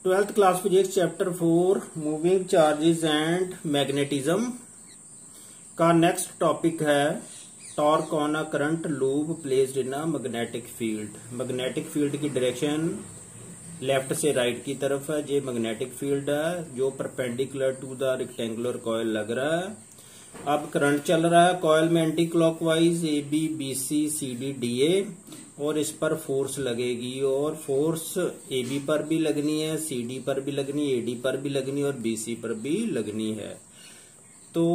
Twelfth class physics chapter 4 moving charges and magnetism का next topic है torque on a current loop placed in a magnetic field. Magnetic field की direction left से right की तरफ है। ये magnetic field है जो perpendicular to the rectangular coil लग रहा है। अब करंट चल रहा है कॉइल में anti clockwise A B B C C D D A, और इस पर फोर्स लगेगी और फोर्स ए बी पर भी लगनी है, सी डी पर भी लगनी है, ए डी पर भी लगनी है और बी सी पर भी लगनी है। तो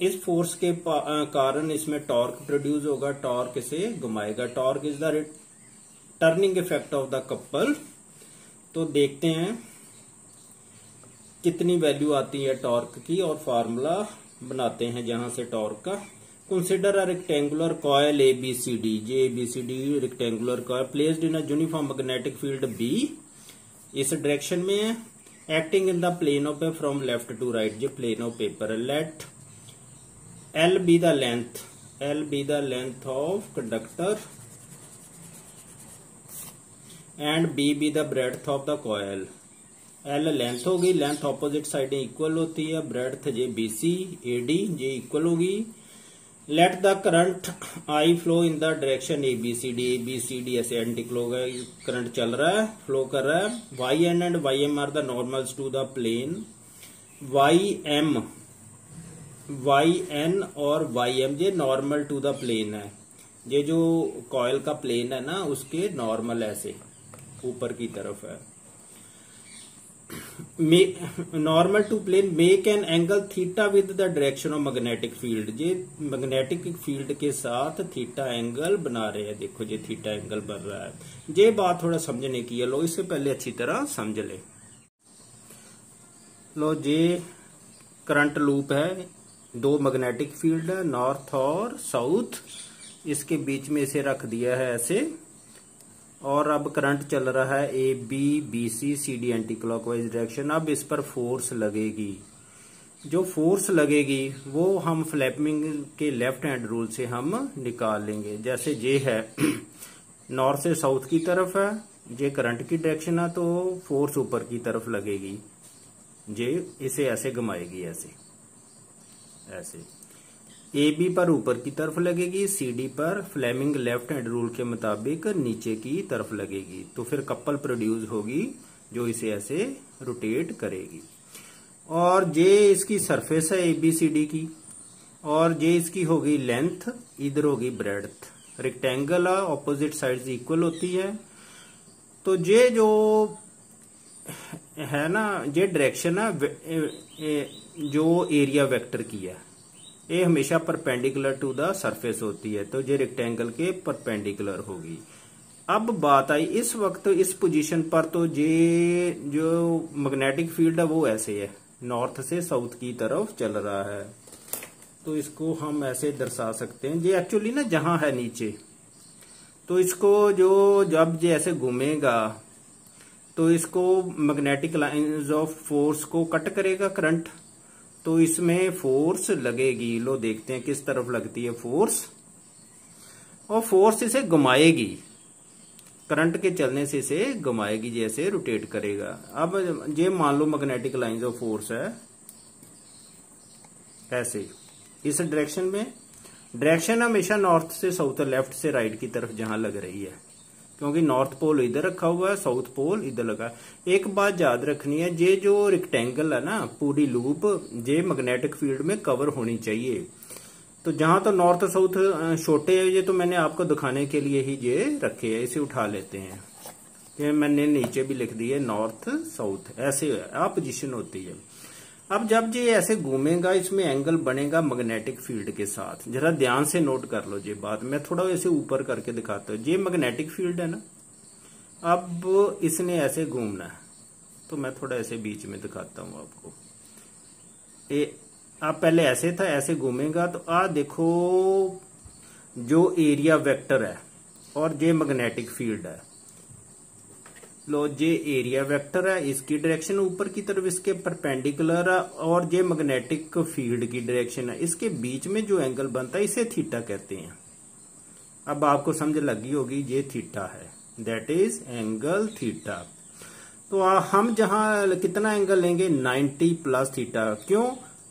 इस फोर्स के कारण इसमें टॉर्क प्रोड्यूस होगा। टॉर्क इसे घुमाएगा। Torque is the turning effect of the couple. तो देखते हैं कितनी वैल्यू आती है टॉर्क की और फार्मूला बनाते हैं जहां से टॉर्क का। Consider a rectangular coil A B C D, J B C D rectangular coil placed in a uniform magnetic field B, इस डायरेक्शन में है, acting in the plane of from left to right, जो plane of paper. Let L be the length of conductor and B be the breadth of the coil. L length होगी, length opposite साइडें equal होती है, breadth J B सी ए D J equal होगी। Let the current I flow in the direction A B C D ऐसे anti clock current चल रहा है, flow कर रहा है। Y N and Y M are the normals to the plane. Y N और Y M ये normal to the plane है। ये जो कॉइल का प्लेन है ना उसके नॉर्मल ऐसे ऊपर की तरफ है। Normal to plane make an angle theta with the direction of magnetic field. ये मैग्नेटिक फील्ड के साथ थीटा एंगल बना रहे हैं। देखो ये थीटा एंगल बन रहा है। ये बात थोड़ा समझने की है, लो इससे पहले अच्छी तरह समझ ले। लो ये करंट लूप है, दो मैग्नेटिक फील्ड है नॉर्थ और साउथ, इसके बीच में इसे रख दिया है ऐसे, और अब करंट चल रहा है A B B C C D anti clockwise direction. अब इस पर फोर्स लगेगी। जो फोर्स लगेगी वो हम फ्लैपिंग के लेफ्ट हैंड रूल से हम निकाल लेंगे। जैसे ये है नॉर्थ से साउथ की तरफ है, ये करंट की डायरेक्शन है, तो फोर्स ऊपर की तरफ लगेगी। ये इसे ऐसे घुमाएगी, ऐसे ए बी पर ऊपर की तरफ लगेगी, सी डी पर फ्लेमिंग लेफ्ट हैंड रूल के मुताबिक नीचे की तरफ लगेगी। तो फिर कपल प्रोड्यूस होगी जो इसे ऐसे रोटेट करेगी। और जे इसकी सरफेस है ए बी सी डी की, और जे इसकी होगी लेंथ, इधर होगी breadth. Rectangle opposite sides equal होती है। तो जे जो है ना, ये डायरेक्शन है जो एरिया वेक्टर की है, ये हमेशा परपेंडिकुलर टू द सरफेस होती है, तो ये रेक्टेंगल के परपेंडिकुलर होगी। अब बात आई इस वक्त इस पोजीशन पर, तो ये जो मैग्नेटिक फील्ड है वो ऐसे है, नॉर्थ से साउथ की तरफ चल रहा है। तो इसको हम ऐसे दर्शा सकते हैं। ये एक्चुअली ना जहां है नीचे, तो इसको जो जब ये ऐसे घूमेगा तो इसको मैग्नेटिक लाइंस ऑफ फोर्स को कट करेगा करंट, तो इसमें फोर्स लगेगी। लो देखते हैं किस तरफ लगती है फोर्स, और फोर्स इसे घुमाएगी, करंट के चलने से इसे घुमाएगी, जैसे रोटेट करेगा। अब ये मान लो मैग्नेटिक लाइंस ऑफ फोर्स है ऐसे इस डायरेक्शन में। डायरेक्शन हमेशा नॉर्थ से साउथ, लेफ्ट से राइट की तरफ जहां लग रही है, क्योंकि नॉर्थ पोल इधर रखा हुआ है, साउथ पोल इधर लगा। एक बात याद रखनी है, ये जो रेक्टेंगल है ना पूरी लूप, ये मैग्नेटिक फील्ड में कवर होनी चाहिए। तो जहां तो नॉर्थ साउथ छोटे है, ये तो मैंने आपको दिखाने के लिए ही ये रखे हैं। इसे उठा लेते हैं, ये मैंने नीचे भी लिख दिए नॉर्थ साउथ, ऐसे पोजीशन होती है। अब जब ये ऐसे घूमेगा इसमें एंगल बनेगा मैग्नेटिक फील्ड के साथ। जरा ध्यान से नोट कर लो ये बात, मैं थोड़ा ऐसे ऊपर करके दिखाता हूँ। ये मैग्नेटिक फील्ड है ना, अब इसने ऐसे घूमना है, तो मैं थोड़ा ऐसे बीच में दिखाता हूँ आपको। अब पहले ऐसे था, ऐसे घूमेगा, तो देखो जो एरिया वेक्टर है और ये मैग्नेटिक फील्ड है। लो ये एरिया वेक्टर है, इसकी डायरेक्शन ऊपर की तरफ इसके परपेंडिकुलर है, और ये मैग्नेटिक फील्ड की डायरेक्शन है। इसके बीच में जो एंगल बनता है इसे थीटा कहते हैं। अब आपको समझ लगी होगी, ये थीटा है, दैट इज एंगल थीटा। तो हम जहां कितना एंगल लेंगे 90 प्लस थीटा। क्यों?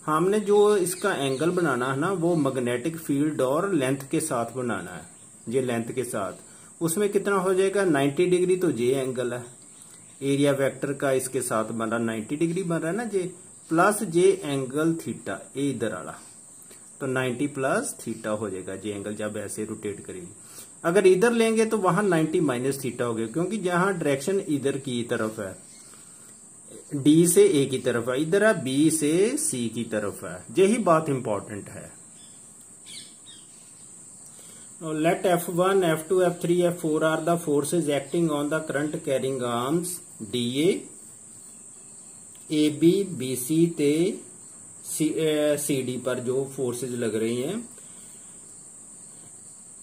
हमने जो इसका एंगल बनाना है ना वो मैग्नेटिक फील्ड और लेंथ के साथ बनाना है। ये लेंथ के साथ उसमें कितना हो जाएगा 90 डिग्री, तो ये एंगल है एरिया वेक्टर का इसके साथ बन रहा 90 डिग्री बन रहा है ना जे, प्लस जे एंगल थीटा ए इधर वाला, तो 90 प्लस थीटा हो जाएगा जे एंगल जब ऐसे रोटेट करेगी। अगर इधर लेंगे तो वहां 90 माइनस थीटा हो गया, क्योंकि जहां डायरेक्शन इधर की तरफ है डी से ए की तरफ है, इधर है बी से सी की तरफ है। यही बात इंपॉर्टेंट है। Let F1, F2, F3, F4 are the forces acting on the current carrying arms DA, AB, BC ते CD पर जो फोर्सेज लग रही हैं,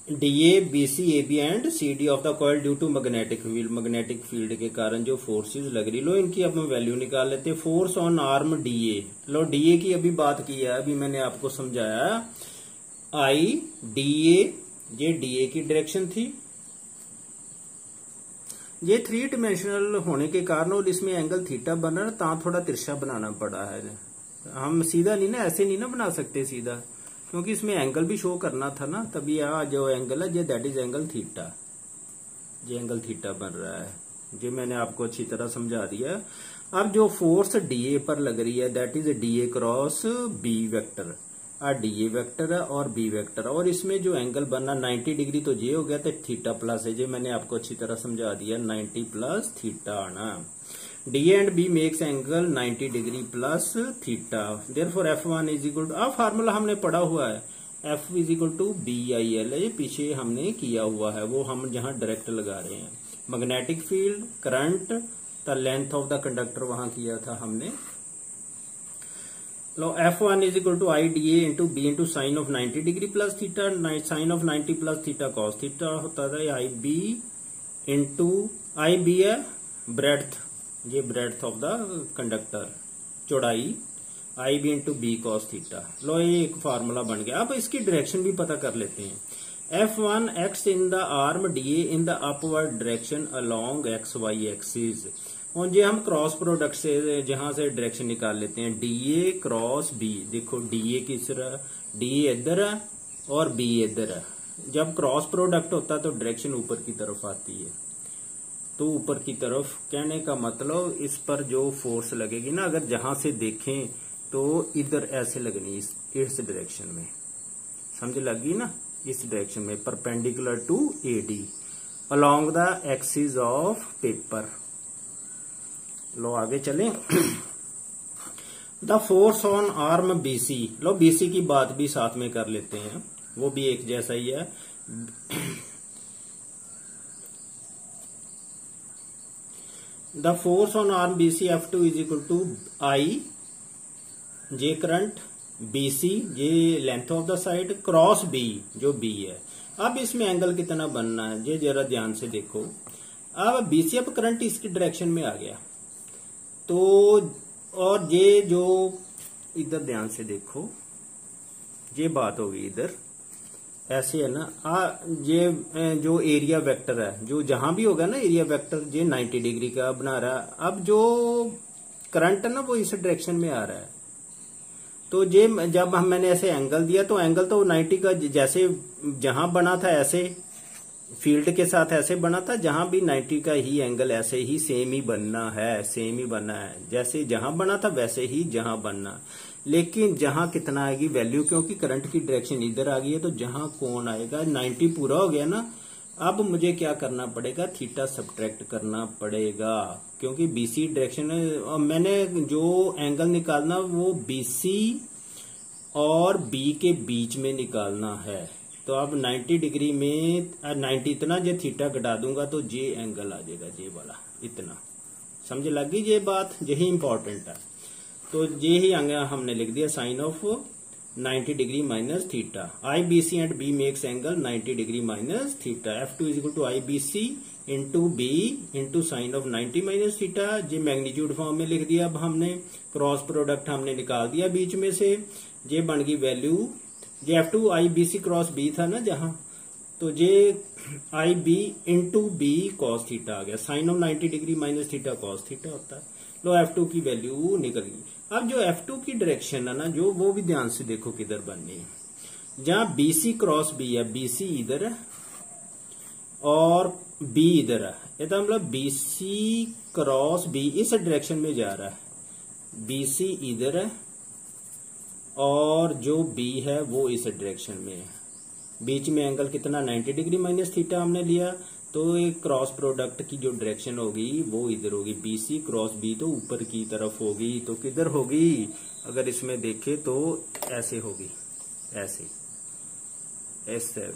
DA, BC, AB and CD of the coil due to magnetic field, magnetic field के कारण जो forces लग रही। लो इनकी अब हम वैल्यू निकाल लेते हैं। Force on arm DA, low DA की अभी बात की है, अभी मैंने आपको समझाया I DA, ये DA की डायरेक्शन थी। ये 3 डिमेंशनल होने के कारण और इसमें एंगल थीटा बना ना, ता थोड़ा तिरछा बनाना पड़ा है। हम सीधा नहीं ना, ऐसे नहीं ना बना सकते सीधा, क्योंकि इसमें एंगल भी शो करना था ना, तभी यहाँ जो एंगल है ये दैट इज एंगल थीटा, ये एंगल थीटा बन रहा है। ये मैंने आपको अच्छी तरह समझा दिया। अब जो फोर्स डीए पर लग रही है that is DA cross B vector, DA vector है और बी वेक्टर, और इसमें जो एंगल बनना 90 डिग्री तो ये हो गया, तो थीटा प्लस है, ये मैंने आपको अच्छी तरह समझा दिया 90 प्लस थीटा आना। D and B makes angle 90 degree plus theta, therefore F1 is equal to, अब फार्मूला हमने पढ़ा हुआ है F is equal to BIL, ये पीछे हमने किया हुआ है, वो हम जहां डायरेक्ट लगा रहे हैं। Magnetic field, current, the length of the conductor वहां किया था हमने। लो F1 is equal to IDA into B into sine of 90 degree plus theta, sine of 90 plus theta cos theta होता था IB इंटू, IB है ब्रेड्थ, ये breadth of the conductor चौड़ाई, IB into B cos theta. लो ये एक formula बन गया। अब इसकी डायरेक्शन भी पता कर लेते हैं। F1 x in the arm DA in the upward direction along XY axis, और ये हम क्रॉस प्रोडक्ट से जहां से डायरेक्शन निकाल लेते हैं DA क्रॉस B। देखो DA किस तरह, DA इधर है और B इधर है। जब क्रॉस प्रोडक्ट होता है तो डायरेक्शन ऊपर की तरफ आती है, तो ऊपर की तरफ कहने का मतलब इस पर जो फोर्स लगेगी ना, अगर जहां से देखें तो इधर ऐसे लगनी इस डायरेक्शन में, समझ लगी ना, इस डायरेक्शन में perpendicular to AD along the axis of paper. लो आगे चलें। The force on arm BC, लो BC की बात भी साथ में कर लेते हैं, वो भी एक जैसा ही है। The force on arm BC F2 is equal to I, J current, BC ये length of the side, cross B जो B है। अब इसमें एंगल कितना बनना है ये जरा ध्यान से देखो। अब BC अब करंट इसकी डायरेक्शन में आ गया, तो और ये जो इधर ध्यान से देखो, ये बात होगी इधर ऐसे है ना, ये जो एरिया वेक्टर है, जो जहां भी होगा ना एरिया वेक्टर, ये 90 डिग्री का बना रहा है। अब जो करंट है ना वो इस डायरेक्शन में आ रहा है, तो ये जब मैंने ऐसे एंगल दिया तो एंगल तो 90 का जैसे जहां बना था ऐसे फील्ड के साथ ऐसे बना था, जहां भी 90 का ही एंगल ऐसे ही सेम ही बनना है, सेम ही बनना है, जैसे जहां बना था वैसे ही जहां बनना। लेकिन जहां कितना आएगी वैल्यू, क्योंकि करंट की डायरेक्शन इधर आ गई है, तो जहां कौन आएगा 90 पूरा हो गया ना। अब मुझे क्या करना पड़ेगा, थीटा सब्ट्रैक्ट करना पड़ेगा, क्योंकि BC डायरेक्शन है। मैंने जो एंगल निकालना वो BC और B के बीच में निकालना है। तो अब 90 डिग्री में 90 इतना जो थीटा घटा दूंगा तो जे एंगल आ जाएगा, जे वाला इतना, समझ लगी ये बात, यही इंपॉर्टेंट है। तो ये ही हमने लिख दिया sine of 90 degree minus theta. IBC and B makes angle 90 degree minus theta. F2 is equal to IBC into B into sine of 90 minus theta. ये मैग्नीट्यूड फॉर्म में लिख दिया। अब हमने क्रॉस प्रोडक्ट हमने निकाल दिया बीच में से, ये बन गई वैल्यू। ये F2 IBC क्रॉस B था ना जहां, तो ये I B into B cos theta आ गया, sine of 90 degree minus theta cos theta होता है। लो F2 की वैल्यू निकल गई। अब जो F2 की डायरेक्शन है ना, जो वो भी ध्यान से देखो किधर बननी है। जहां BC क्रॉस B है, BC इधर है और B इधर है, इसका मतलब BC क्रॉस B इस डायरेक्शन में जा रहा है। BC इधर है और जो B है वो इस डायरेक्शन में है। बीच में एंगल कितना 90 डिग्री माइनस थीटा हमने लिया, तो एक क्रॉस प्रोडक्ट की जो डायरेक्शन होगी वो इधर होगी। BC क्रॉस B तो ऊपर की तरफ होगी, तो किधर होगी? अगर इसमें देखे तो ऐसे होगी, ऐसे ऐसे।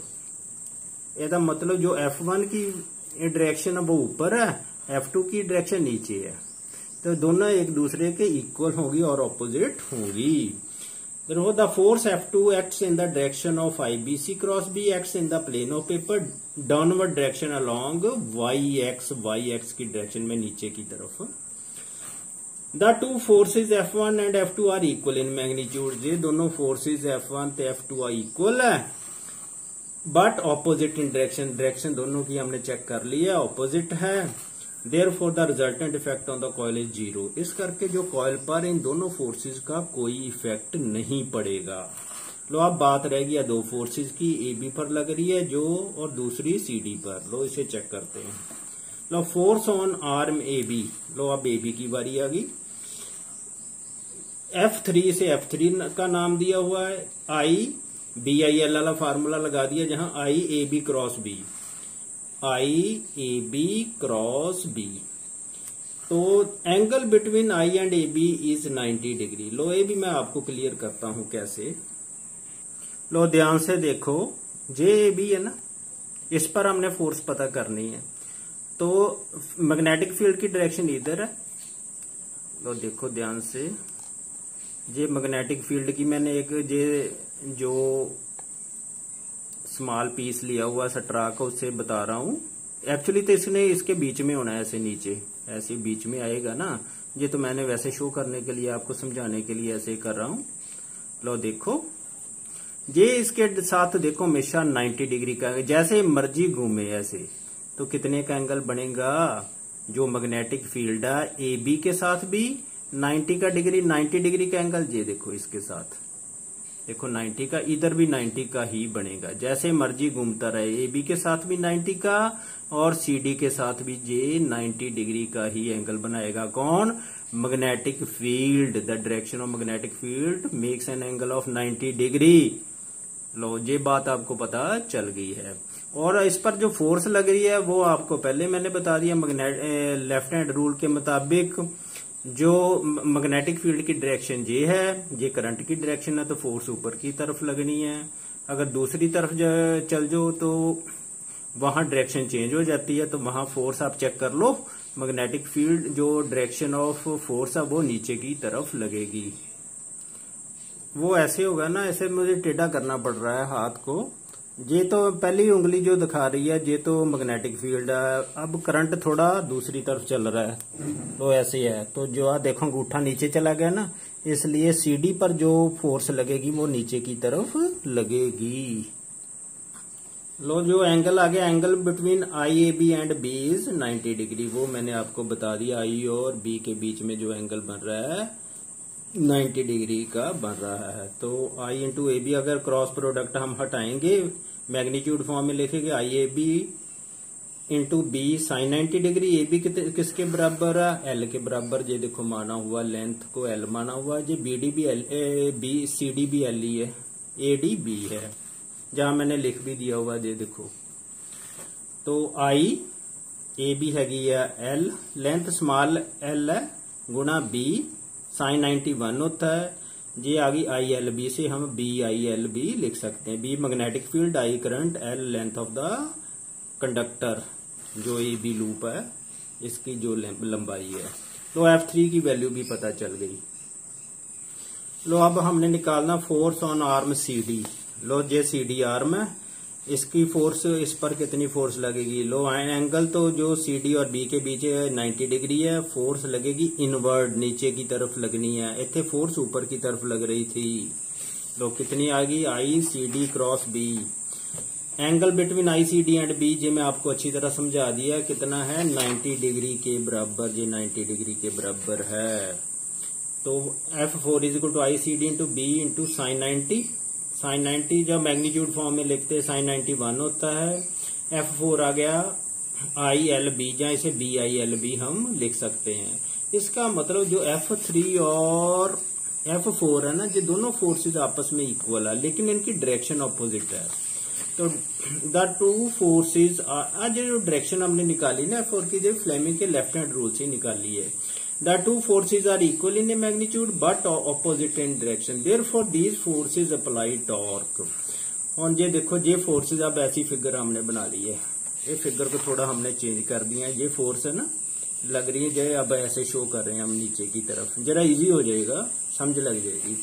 इसका मतलब जो F1 की डायरेक्शन है वो ऊपर है, F2 की डायरेक्शन नीचे है, तो दोनों एक दूसरे के इक्वल होगी और ऑपोजिट होगी। The force F2 acts in the direction of IBC cross B, acts in the plane of paper downward direction along YX की डायरेक्शन में नीचे की तरफ। The two forces F1 and F2 are equal in magnitude। ये दोनों forces F1 ते F2 are equal है, but opposite in direction. Direction दोनों की हमने चेक कर ली है, ऑपोजिट है। Therefore the resultant effect on the coil is 0। इस करके जो कॉइल पर इन दोनों फोर्सेस का कोई इफेक्ट नहीं पड़ेगा। लो अब बात रह गई दो फोर्सेस की, AB पर लग रही है जो और दूसरी CD पर। लो इसे चेक करते हैं। लो फोर्स ऑन आर्म AB। लो अब AB की बारी आ गई। F3 से F3 का नाम दिया हुआ है, IBIL वाला फार्मूला लगा दिया, जहां IAB cross B, IAB cross B। तो angle between I and AB is 90 degree. लो ये भी मैं आपको क्लियर करता हूं कैसे। लो ध्यान से देखो, JAB है ना, इस पर हमने फोर्स पता करनी है। तो मैग्नेटिक फील्ड की डायरेक्शन इधर है। लो देखो ध्यान से, ये मैग्नेटिक फील्ड की मैंने एक जो स्मॉल पीस लिया हुआ सट्राक उससे बता रहा हूं। एक्चुअली तो इसने इसके बीच में होना है, ऐसे नीचे ऐसे बीच में आएगा ना। ये तो मैंने वैसे शो करने के लिए, आपको समझाने के लिए ऐसे कर रहा हूं। लो देखो, ये इसके साथ देखो हमेशा 90 डिग्री का, जैसे मर्जी घूमे ऐसे, तो कितने का एंगल बनेगा? जो मैग्नेटिक फील्ड है AB के साथ भी 90 डिग्री का एंगल, ये देखो इसके साथ देखो 90 का, इधर भी 90 का ही बनेगा। जैसे मर्जी घूमता रहे, AB के साथ भी 90 का और CD के साथ भी ये 90 डिग्री का ही एंगल बनाएगा। कौन? Magnetic field. The direction of magnetic field makes an angle of 90 degree. लो ये बात आपको पता चल गई है। और इस पर जो फोर्स लग रही है वो आपको पहले मैंने बता दिया, लेफ्ट हैंड रूल के मुताबिक जो मैग्नेटिक फील्ड की डायरेक्शन ये है, ये करंट की डायरेक्शन है, तो फोर्स ऊपर की तरफ लगनी है। अगर दूसरी तरफ चल जाओ तो वहां डायरेक्शन चेंज हो जाती है, तो वहां फोर्स आप चेक कर लो। मैग्नेटिक फील्ड जो डायरेक्शन ऑफ फोर्स है वो नीचे की तरफ लगेगी। वो ऐसे होगा ना, ऐसे मुझे टेढ़ा करना पड़ रहा है हाथ को। ये तो पहली उंगली जो दिखा रही है ये तो मैग्नेटिक फील्ड है। अब करंट थोड़ा दूसरी तरफ चल रहा है, तो ऐसे है। तो जो आप देखो अंगूठा नीचे चला गया ना, इसलिए CD पर जो फोर्स लगेगी वो नीचे की तरफ लगेगी। लो जो एंगल आ गया, angle between IAB and B is 90 degree. वो मैंने आपको बता दिया, I और B के बीच में जो एंगल बन रहा है 90 डिग्री का बन रहा है। तो I इंटू AB, अगर क्रॉस प्रोडक्ट हम हटाएंगे, मैग्नीट्यूड फॉर्म में लिखेंगे IAB into B sine 90 degree. AB किसके बराबर है? L के बराबर। ये देखो माना हुआ, लेंथ को L माना हुआ। ये BD भी CD भी L ही है, AD B है, जहां मैंने लिख भी दिया हुआ ये देखो। तो IAB हैगी है L, लेंथ स्मॉल L है, गुणा B साइन 91 होता है। ये आ गई ILB से हम BILB लिख सकते हैं। B magnetic field, I current, L length of the conductor, जो AB लूप है इसकी जो लंबाई है। तो F3 की वैल्यू भी पता चल गई। लो अब हमने निकालना फोर्स ऑन आर्म CD। लो ये CD आर्म है, इसकी फोर्स, इस पर कितनी फोर्स लगेगी? लो एंगल तो जो CD और B के बीच 90 डिग्री है, फोर्स लगेगी इनवर्ड, नीचे की तरफ लगनी है। इतने फोर्स ऊपर की तरफ लग रही थी। लो कितनी आ गई? ICD cross B। Angle between ICD and B J मैं आपको अच्छी तरह समझा दिया, कितना है 90 डिग्री के बराबर, ये 90 डिग्री के बराबर है। तो F4 is equal to ICD into B into sine 90। Sine 90 जब मैग्नीट्यूड फॉर्म में लिखते हैं साइन 91 होता है। F4 आ गया ILB, जहां इसे BILB हम लिख सकते हैं। इसका मतलब जो F3 और F4 है ना, ये दोनों फोर्सेज आपस में इक्वल है, लेकिन इनकी डायरेक्शन ऑपोजिट है। तो द टू फोर्सेज, आज जो डायरेक्शन हमने निकाली ना F4 की, जो फ्लेमिंग के लेफ्ट हैंड रूल से निकाली है। The two forces are equal in a magnitude but opposite in direction, therefore these forces apply torque. और ये देखो, ये फोर्सेज अब ऐसी फिगर हमने बना ली है। ये फिगर को थोड़ा हमने चेंज कर दिया है। ये फोर्स है ना, लग रही है जो अब ऐसे शो कर रहे हैं हम नीचे की तरफ, जरा इजी हो जाएगा, समझ लग जाएगी।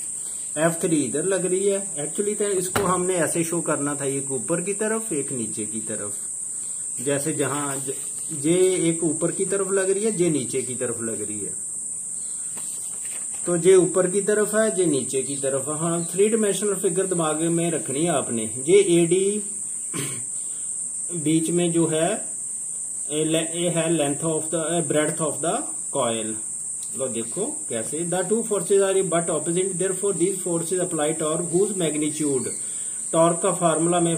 F3 इधर लग रही है, एक्चुअली तो इसको हमने ऐसे शो करना था, एक ऊपर की तरफ एक नीचे की तरफ। जैसे जहां ये एक ऊपर की तरफ लग रही है, ये नीचे की तरफ लग रही है, तो ये ऊपर की तरफ है, ये नीचे की तरफ है। हाँ, 3 डायमेंशनल फिगर दिमाग में रखनी है आपने। ये AD बीच में जो है, ये है length of the breadth of the coil. लो देखो कैसे, the two forces are but opposite, therefore these forces apply torque whose magnitude. Torque का फार्मूला में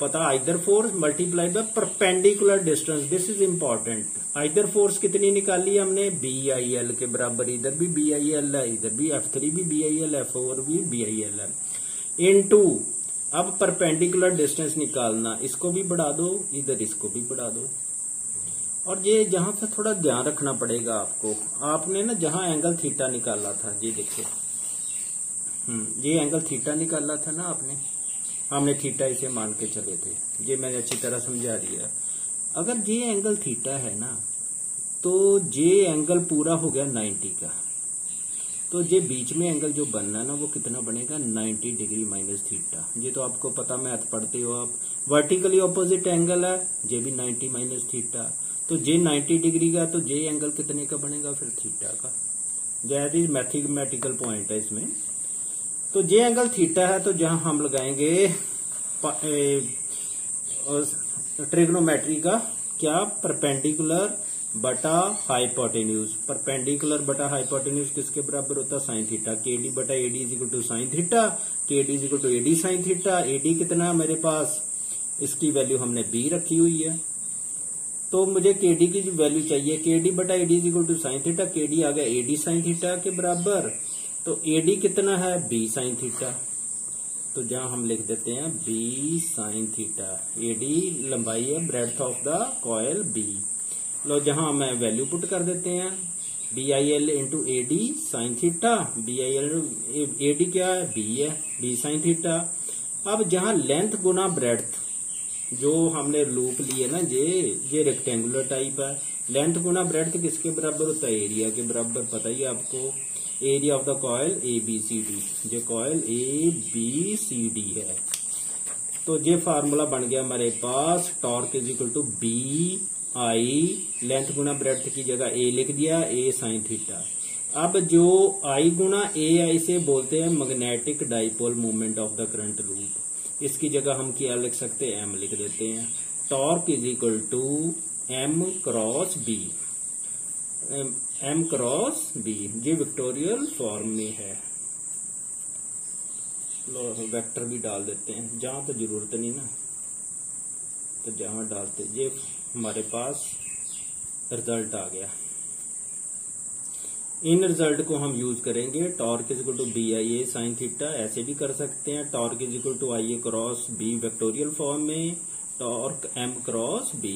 पता, either force multiplied by perpendicular distance, this is important. Either force कितनी निकाली हमने, BIL के बराबर, इधर भी BIL है, इधर भी F3 भी BIL, F4 भी BIL है, इनटू अब परपेंडिकुलर डिस्टेंस निकालना, इसको भी बढ़ा दो, इधर इसको भी बढ़ा दो। और ये जहां से थोड़ा ध्यान रखना पड़ेगा आपको, आपने ना जहां एंगल थीटा निकाला था, ये देखिए, ये एंगल थीटा निकाला था ना आपने, हमने थीटा इसे मान के चले थे, ये मैंने अच्छी तरह समझा दिया। अगर ये एंगल थीटा है ना, तो ये एंगल पूरा हो गया 90 का, तो ये बीच में एंगल जो बनना है ना, वो कितना बनेगा, 90 डिग्री माइनस थीटा। ये तो आपको पता, मैथ पढ़ते हो आप। वर्टिकली ऑपोजिट एंगल है, ये भी 90 माइनस थीटा, तो जे 90 डिग्री का, तो जे एंगल कितने का बनेगा फिर, थीटा का। जैसे मैथमेटिकल पॉइंट है इसमें। तो जे एंगल थीटा है, तो जहां हम लगाएंगे ट्रिग्नोमेट्री का क्या, परपेंडिकुलर बटा हाइपोटेन्यूज। परपेंडिकुलर बटा हाइपोटेन्यूज किसके बराबर होता है, साइन थीटा। KD बटा AD is equal to sine theta, KD is equal to AD sine theta. AD कितना है मेरे पास, इसकी वैल्यू हमने B रखी हुई है, तो मुझे KD की जो वैल्यू चाहिए, KD बटा AD is equal to sine theta. KD आ गया AD साइन थीटा के बराबर, तो AD कितना है, B साइन थीटा। तो जहां हम लिख देते हैं B साइन थीटा। AD लंबाई है, breadth of the coil B। लो जहां मैं वैल्यू पुट कर देते हैं, BIL into AD sine theta. BIL AD क्या है, B है, B साइन थीटा। अब जहां लेंथ गुना ब्रेड्थ, जो हमने लूप लिए ना, ये रेक्टेंगुलर टाइप है, लेंथ गुना ब्रेड्थ किसके बराबर होता है, एरिया के बराबर। पता ही आपको, area of the coil ABCD, जो कॉइल ABCD है। तो ये फार्मूला बन गया हमारे पास, torque is equal to BI, length गुना ब्रेड्थ की जगह A लिख दिया, A साइन थीटा। अब जो I गुना AI से बोलते हैं magnetic dipole moment of the current loop, इसकी जगह हम क्या लिख सकते हैं, M लिख देते हैं। Torque is equal to M cross B, M cross B, ये विक्टोरियल फॉर्म में है। लो वेक्टर भी डाल देते हैं, जहां तो जरूरत नहीं ना, तो जहां डालते, ये हमारे पास रिजल्ट आ गया। इन रिजल्ट को हम यूज करेंगे, torque is equal to BIA sine theta, ऐसे भी कर सकते हैं। Torque is equal to IA cross B vectorial form में, टॉर्क M क्रॉस B।